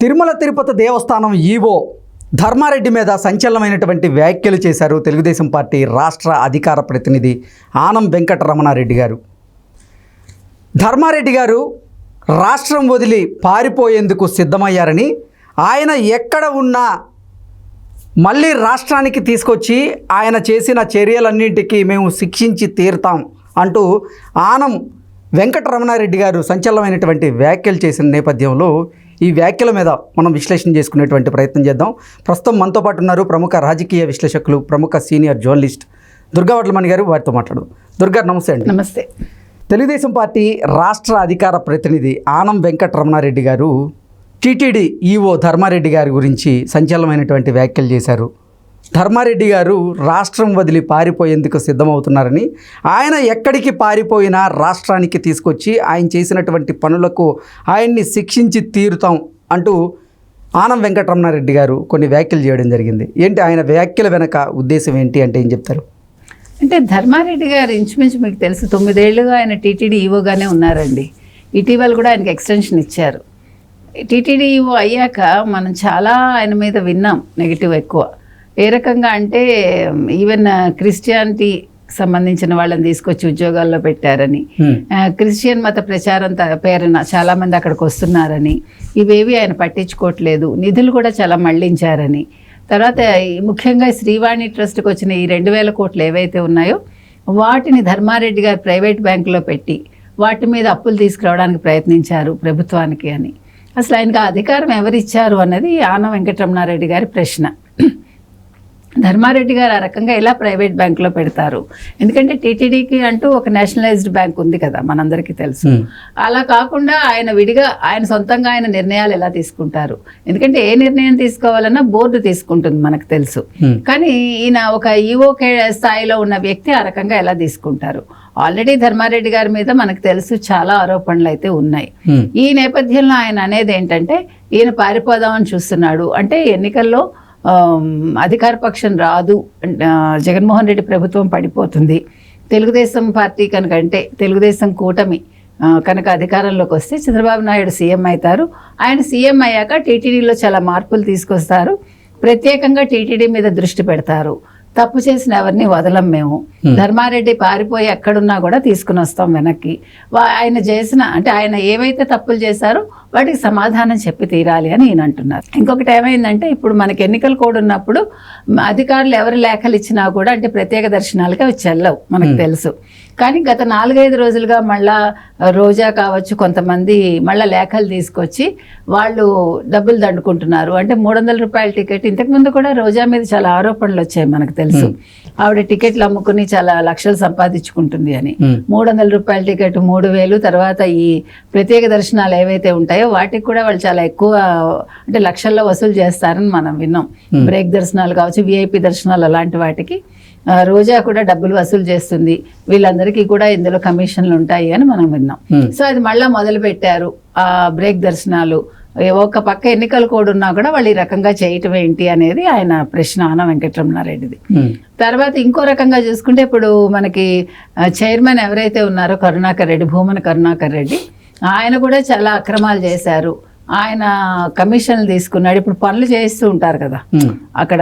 తిరుమల తిరుపతి దేవస్థానం EO Dharmareddy మీద సంచలనమైనటువంటి వ్యాఖ్యలు చేశారు తెలుగుదేశం పార్టీ రాష్ట్ర అధికార ప్రతినిధి ఆనం వెంకటరమణారెడ్డి గారు. ధర్మారెడ్డి గారు రాష్ట్రం వదిలి పారిపోయేందుకు సిద్ధమయ్యారని, ఆయన ఎక్కడ ఉన్నా మళ్ళీ రాష్ట్రానికి తీసుకొచ్చి ఆయన చేసిన చర్యలన్నింటికీ మేము శిక్షించి తీరుతాం అంటూ ఆనం వెంకటరమణారెడ్డి గారు సంచలనమైనటువంటి వ్యాఖ్యలు చేసిన నేపథ్యంలో ఈ వ్యాఖ్యల మీద మనం విశ్లేషణ చేసుకునేటువంటి ప్రయత్నం చేద్దాం. ప్రస్తుతం మనతో పాటు ఉన్నారు ప్రముఖ రాజకీయ విశ్లేషకులు, ప్రముఖ సీనియర్ జర్నలిస్ట్ దుర్గా వడ్లమణి గారు. వారితో మాట్లాడదాం. దుర్గా, నమస్తే అండి. నమస్తే. తెలుగుదేశం పార్టీ రాష్ట్ర అధికార ప్రతినిధి ఆనం వెంకటరమణారెడ్డి గారు టీటీడీ ఈవో ధర్మారెడ్డి గారి గురించి సంచలనమైనటువంటి వ్యాఖ్యలు చేశారు. ధర్మారెడ్డి గారు రాష్ట్రం వదిలి పారిపోయేందుకు సిద్ధమవుతున్నారని, ఆయన ఎక్కడికి పారిపోయినా రాష్ట్రానికి తీసుకొచ్చి ఆయన చేసినటువంటి పనులకు ఆయన్ని శిక్షించి తీరుతాం అంటూ ఆనం వెంకటరమణారెడ్డి గారు కొన్ని వ్యాఖ్యలు చేయడం జరిగింది. ఏంటి ఆయన వ్యాఖ్యల వెనక ఉద్దేశం ఏంటి అంటే ఏం చెప్తారు? అంటే ధర్మారెడ్డి గారు ఇంచుమించు మీకు తెలుసు 9 ఏళ్ళుగా ఆయన టీటీడీ ఈవోగానే ఉన్నారండి. ఇటీవల కూడా ఆయనకి ఎక్స్టెన్షన్ ఇచ్చారు. టీటీడీ ఈవో అయ్యాక మనం చాలా ఆయన మీద విన్నాం నెగిటివ్ ఎక్కువ. ఏ రకంగా అంటే ఈవెన్ క్రిస్టియానిటీ సంబంధించిన వాళ్ళని తీసుకొచ్చి ఉద్యోగాల్లో పెట్టారని, క్రిస్టియన్ మత ప్రచారం పేరున చాలామంది అక్కడికి వస్తున్నారని, ఇవేవి ఆయన పట్టించుకోవట్లేదు, నిధులు కూడా చాలా మళ్లించారని, తర్వాత ముఖ్యంగా శ్రీవాణి ట్రస్ట్కి వచ్చిన ఈ 2000 కోట్లు ఏవైతే ఉన్నాయో వాటిని ధర్మారెడ్డి గారు ప్రైవేట్ బ్యాంకులో పెట్టి వాటి మీద అప్పులు తీసుకురావడానికి ప్రయత్నించారు ప్రభుత్వానికి అని. అసలు ఆయనకు ఆ అధికారం ఎవరిచ్చారు అన్నది ఆనం వెంకటరమణారెడ్డి గారి ప్రశ్న. ధర్మారెడ్డి గారు ఆ రకంగా ఎలా ప్రైవేట్ బ్యాంకులో పెడతారు? ఎందుకంటే టీటీడీకి అంటూ ఒక నేషనలైజ్డ్ బ్యాంక్ ఉంది కదా, మనందరికీ తెలుసు. అలా కాకుండా ఆయన విడిగా ఆయన సొంతంగా ఆయన నిర్ణయాలు ఎలా తీసుకుంటారు? ఎందుకంటే ఏ నిర్ణయం తీసుకోవాలన్నా బోర్డు తీసుకుంటుంది, మనకు తెలుసు. కానీ ఈయన ఒక ఈవో స్థాయిలో ఉన్న వ్యక్తి ఆ రకంగా ఎలా తీసుకుంటారు? ఆల్రెడీ ధర్మారెడ్డి గారి మీద మనకు తెలుసు చాలా ఆరోపణలు అయితే ఉన్నాయి. ఈ నేపథ్యంలో ఆయన అనేది ఏంటంటే ఈయన పారిపోదామని చూస్తున్నాడు. అంటే ఎన్నికల్లో అధికార పక్షం రాదు, జగన్మోహన్ రెడ్డి ప్రభుత్వం పడిపోతుంది, తెలుగుదేశం పార్టీ కనుకంటే తెలుగుదేశం కూటమి కనుక అధికారంలోకి వస్తే చంద్రబాబు నాయుడు సీఎం అవుతారు. ఆయన సీఎం అయ్యాక టీటీడీలో చాలా మార్పులు తీసుకొస్తారు, ప్రత్యేకంగా టీటీడీ మీద దృష్టి పెడతారు, తప్పు చేసిన ఎవరిని వదలం మేము, ధర్మారెడ్డి పారిపోయి ఎక్కడున్నా కూడా తీసుకుని వస్తాం వెనక్కి, ఆయన చేసిన అంటే ఆయన ఏవైతే తప్పులు చేశారో వాటికి సమాధానం చెప్పి తీరాలి అని ఈయన అంటున్నారు. ఇంకొకటి ఏమైందంటే ఇప్పుడు మనకి ఎన్నికల కోడ్ ఉన్నప్పుడు అధికారులు ఎవరు లేఖలు ఇచ్చినా కూడా అంటే ప్రత్యేక దర్శనాలకి అవి చెల్లవు, మనకు తెలుసు. కానీ గత 4-5 రోజులుగా మళ్ళా రోజా కావచ్చు కొంతమంది మళ్ళీ లేఖలు తీసుకొచ్చి వాళ్ళు డబ్బులు దండుకుంటున్నారు. అంటే 300 రూపాయల టికెట్, ఇంతకుముందు కూడా రోజా మీద చాలా ఆరోపణలు వచ్చాయి మనకు తెలుసు. ఆవిడ టికెట్లు అమ్ముకుని చాలా లక్షలు సంపాదించుకుంటుంది అని. 300 రూపాయల టికెట్ 3000, తర్వాత ఈ ప్రత్యేక దర్శనాలు ఏవైతే ఉంటాయో వాటికి కూడా వాళ్ళు చాలా ఎక్కువ అంటే లక్షల్లో వసూలు చేస్తారని మనం విన్నాం. బ్రేక్ దర్శనాలు కావచ్చు, విఐపి దర్శనాలు, అలాంటి వాటికి రోజా కూడా డబ్బులు వసూలు చేస్తుంది, వీళ్ళందరికీ కూడా ఇందులో కమిషన్లు ఉంటాయి అని మనం విన్నాం. సో అది మళ్ళీ మొదలు పెట్టారు ఆ బ్రేక్ దర్శనాలు. ఒక పక్క ఎన్నికల కోడ్ ఉన్నా కూడా వాళ్ళు ఈ రకంగా చేయటం ఏంటి అనేది ఆయన ప్రశ్న ఆనం వెంకటరమణారెడ్డిది. తర్వాత ఇంకో రకంగా చూసుకుంటే ఇప్పుడు మనకి చైర్మన్ ఎవరైతే ఉన్నారో కరుణాకర్ రెడ్డి, భూమన కరుణాకర్ రెడ్డి, ఆయన కూడా చాలా అక్రమాలు చేశారు. ఆయన కమిషన్లు తీసుకున్నాడు. ఇప్పుడు పనులు చేయిస్తూ ఉంటారు కదా అక్కడ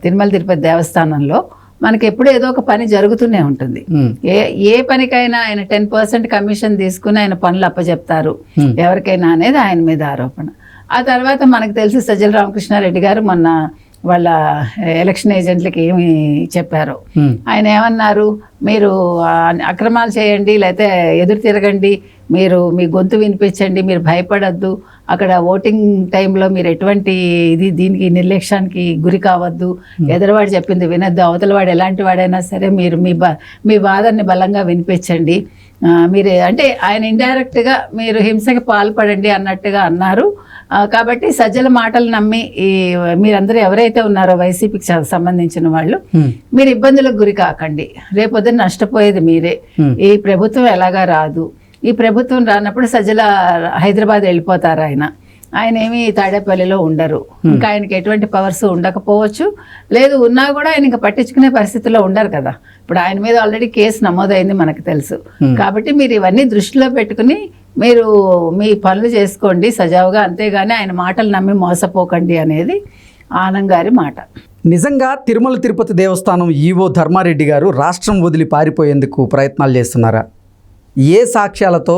తిరుమల తిరుపతి దేవస్థానంలో, మనకి ఎప్పుడు ఏదో ఒక పని జరుగుతూనే ఉంటుంది. ఏ పనికైనా ఆయన 10% కమిషన్ తీసుకుని ఆయన పనులు అప్పచెప్తారు ఎవరికైనా అనేది ఆయన మీద ఆరోపణ. ఆ తర్వాత మనకు తెలిసి సజ్జల రామకృష్ణారెడ్డి గారు మొన్న వాళ్ళ ఎలక్షన్ ఏజెంట్లకి ఏమి చెప్పారు, ఆయన ఏమన్నారు, మీరు అక్రమాలు చేయండి లేకపోతే ఎదురు తిరగండి, మీరు మీ గొంతు వినిపించండి, మీరు భయపడద్దు, అక్కడ ఓటింగ్ టైంలో మీరు ఎటువంటి దీనికి నిర్లక్ష్యానికి గురి కావద్దు, ఎదురువాడు చెప్పింది వినద్దు, అవతలవాడు ఎలాంటి వాడైనా సరే మీరు మీ వాదనని బలంగా వినిపించండి, మీరు అంటే ఆయన ఇండైరెక్ట్గా మీరు హింసకి పాల్పడండి అన్నట్టుగా అన్నారు. కాబట్టి సజ్జల మాటలు నమ్మి మీరందరూ ఎవరైతే ఉన్నారో వైసీపీకి సంబంధించిన వాళ్ళు మీరు ఇబ్బందులకు గురి కాకండి, రేపొద్దున నష్టపోయేది మీరే, ఈ ప్రభుత్వం ఎలాగా రాదు, ఈ ప్రభుత్వం రానప్పుడు సజ్జల హైదరాబాద్ వెళ్ళిపోతారు, ఆయన ఏమి తాడేపల్లిలో ఉండరు, ఇంకా ఆయనకి ఎటువంటి పవర్స్ ఉండకపోవచ్చు, లేదు ఉన్నా కూడా ఆయన ఇంకా పట్టించుకునే పరిస్థితిలో ఉండరు కదా. ఇప్పుడు ఆయన మీద ఆల్రెడీ కేసు నమోదైంది మనకు తెలుసు. కాబట్టి మీరు ఇవన్నీ దృష్టిలో పెట్టుకుని మీరు మీ పనులు చేసుకోండి సజావుగా, అంతేగాని ఆయన మాటలు నమ్మి మోసపోకండి అనేది ఆనం గారి మాట. నిజంగా తిరుమల తిరుపతి దేవస్థానం ఈవో ధర్మారెడ్డి గారు రాష్ట్రం వదిలి పారిపోయేందుకు ప్రయత్నాలు చేస్తున్నారా? ఏ సాక్ష్యాలతో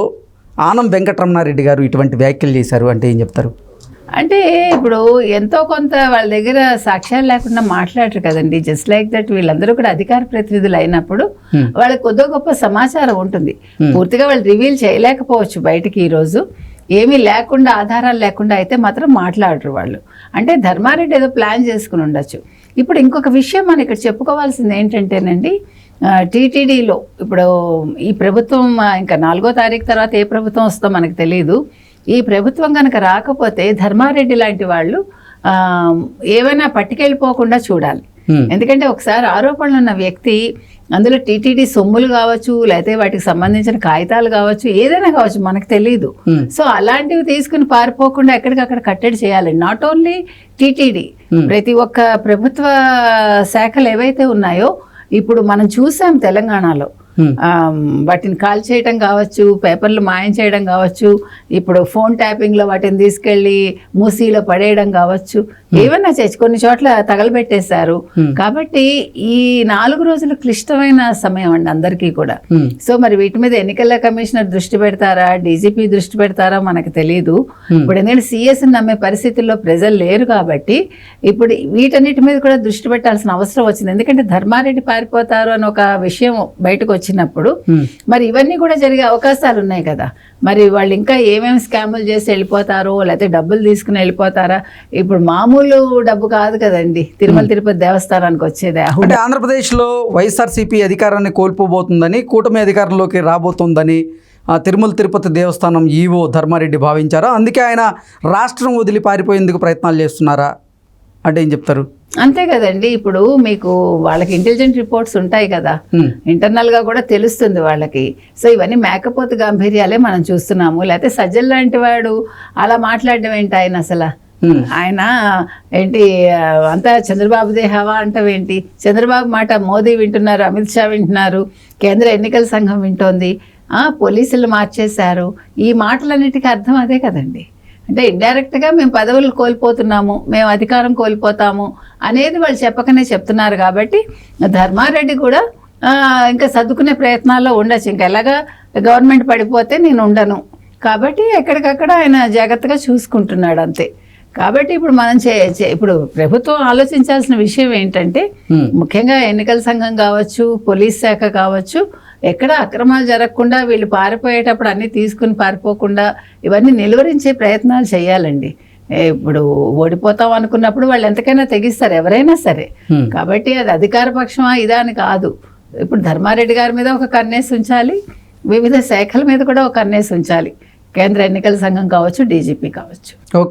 ఆనం వెంకటరమణారెడ్డి గారు ఇటువంటి వ్యాఖ్యలు చేశారు అంటే ఏం చెప్తారు? అంటే ఇప్పుడు ఎంతో కొంత వాళ్ళ దగ్గర సాక్ష్యాలు లేకుండా మాట్లాడరు కదండి. జస్ట్ లైక్ దట్ వీళ్ళందరూ కూడా అధికార ప్రతినిధులు అయినప్పుడు వాళ్ళకి కొద్దో గొప్ప సమాచారం ఉంటుంది. పూర్తిగా వాళ్ళు రివీల్ చేయలేకపోవచ్చు బయటికి ఈరోజు, ఏమీ లేకుండా ఆధారాలు లేకుండా అయితే మాత్రం మాట్లాడరు వాళ్ళు. అంటే ధర్మారెడ్డి ఏదో ప్లాన్ చేసుకుని ఉండొచ్చు. ఇప్పుడు ఇంకొక విషయం మనం ఇక్కడ చెప్పుకోవాల్సింది ఏంటంటేనండి, టీటీడీలో ఇప్పుడు ఈ ప్రభుత్వం ఇంకా 4వ తారీఖు తర్వాత ఏ ప్రభుత్వం వస్తుందో మనకు తెలియదు. ఈ ప్రభుత్వం కనుక రాకపోతే ధర్మారెడ్డి లాంటి వాళ్ళు ఏమైనా పట్టుకెళ్ళిపోకుండా చూడాలి. ఎందుకంటే ఒకసారి ఆరోపణలు ఉన్న వ్యక్తి, అందులో టీటీడీ సొమ్ములు కావచ్చు, లేకపోతే వాటికి సంబంధించిన కాగితాలు కావచ్చు, ఏదైనా కావచ్చు, మనకు తెలియదు. సో అలాంటివి తీసుకుని పారిపోకుండా ఎక్కడికక్కడ కట్టడి చేయాలి. నాట్ ఓన్లీ టీటీడీ, ప్రతి ఒక్క ప్రభుత్వ శాఖలు ఏవైతే ఉన్నాయో ఇప్పుడు మనం చూసాం తెలంగాణలో, వాటిని కాల్ చేయడం కావచ్చు, పేపర్లు మాయం చేయడం కావచ్చు, ఇప్పుడు ఫోన్ ట్యాపింగ్లో వాటిని తీసుకెళ్ళి మూసీలో పడేయడం కావచ్చు, ఏమన్నా చేసి కొన్ని చోట్ల తగలబెట్టేశారు. కాబట్టి ఈ 4 రోజులు క్లిష్టమైన సమయం అండి అందరికీ కూడా. సో మరి వీటి మీద ఎన్నికల కమిషనర్ దృష్టి పెడతారా, డీజీపీ దృష్టి పెడతారా మనకు తెలియదు. ఇప్పుడు ఎందుకంటే సిఎస్ని నమ్మే పరిస్థితుల్లో ప్రజలు లేరు కాబట్టి ఇప్పుడు వీటన్నిటి మీద కూడా దృష్టి పెట్టాల్సిన అవసరం వచ్చింది. ఎందుకంటే ధర్మారెడ్డి పారిపోతారు అని ఒక విషయం బయటకు వచ్చినప్పుడు మరి ఇవన్నీ కూడా జరిగే అవకాశాలు ఉన్నాయి కదా. మరి వాళ్ళు ఇంకా ఏమేమి స్కాములు చేసి వెళ్ళిపోతారో, లేకపోతే డబ్బులు తీసుకుని వెళ్ళిపోతారా? ఇప్పుడు మామూలు డబ్బు కాదు కదండి తిరుమల తిరుపతి దేవస్థానానికి వచ్చేది. అంటే ఆంధ్రప్రదేశ్లో వైఎస్ఆర్సీపీ అధికారాన్ని కోల్పోబోతుందని, కూటమి అధికారంలోకి రాబోతుందని తిరుమల తిరుపతి దేవస్థానం ఈవో ధర్మారెడ్డి భావించారా? అందుకే ఆయన రాష్ట్రం వదిలి పారిపోయేందుకు ప్రయత్నాలు చేస్తున్నారా అంటే ఏం చెప్తారు? అంతే కదండి. ఇప్పుడు మీకు వాళ్ళకి ఇంటెలిజెంట్ రిపోర్ట్స్ ఉంటాయి కదా, ఇంటర్నల్ గా కూడా తెలుస్తుంది వాళ్ళకి. సో ఇవన్నీ మేకపోతు గాంభీర్యాలే మనం చూస్తున్నాము. లేకపోతే సజ్జల్ లాంటి వాడు అలా మాట్లాడడం ఏంటి? ఆయన ఏంటి అంతా చంద్రబాబుదే హవా అంటావేంటి? చంద్రబాబు మాట మోదీ వింటున్నారు, అమిత్ షా వింటున్నారు, కేంద్ర ఎన్నికల సంఘం వింటోంది, పోలీసులు మార్చేశారు. ఈ మాటలన్నిటికీ అర్థం అదే కదండి. అంటే ఇండైరెక్ట్గా మేము పదవులు కోల్పోతున్నాము, మేము అధికారం కోల్పోతాము అనేది వాళ్ళు చెప్పకనే చెప్తున్నారు. కాబట్టి ధర్మారెడ్డి కూడా ఇంకా సర్దుకునే ప్రయత్నాల్లో ఉండొచ్చు. ఇంకా ఎలాగా గవర్నమెంట్ పడిపోతే నేను ఉండను కాబట్టి ఎక్కడికక్కడ ఆయన జాగ్రత్తగా చూసుకుంటున్నాడు అంతే. కాబట్టి ఇప్పుడు మనం ఇప్పుడు ప్రభుత్వం ఆలోచించాల్సిన విషయం ఏంటంటే, ముఖ్యంగా ఎన్నికల సంఘం కావచ్చు, పోలీస్ శాఖ కావచ్చు, ఎక్కడ అక్రమాలు జరగకుండా వీళ్ళు పారిపోయేటప్పుడు అన్నీ తీసుకుని పారిపోకుండా ఇవన్నీ నిలువరించే ప్రయత్నాలు చేయాలండి. ఇప్పుడు ఓడిపోతాం అనుకున్నప్పుడు వాళ్ళు ఎంతకైనా తెగిస్తారు ఎవరైనా సరే. కాబట్టి అది అధికార పక్షమా ఇదా అని కాదు. ఇప్పుడు ధర్మారెడ్డి గారి మీద ఒక కన్నేసి ఉంచాలి, వివిధ శాఖల మీద కూడా ఒక కన్నేసి ఉంచాలి. కేంద్ర ఎన్నికల సంఘం కావచ్చు, డీజీపీ కావచ్చు.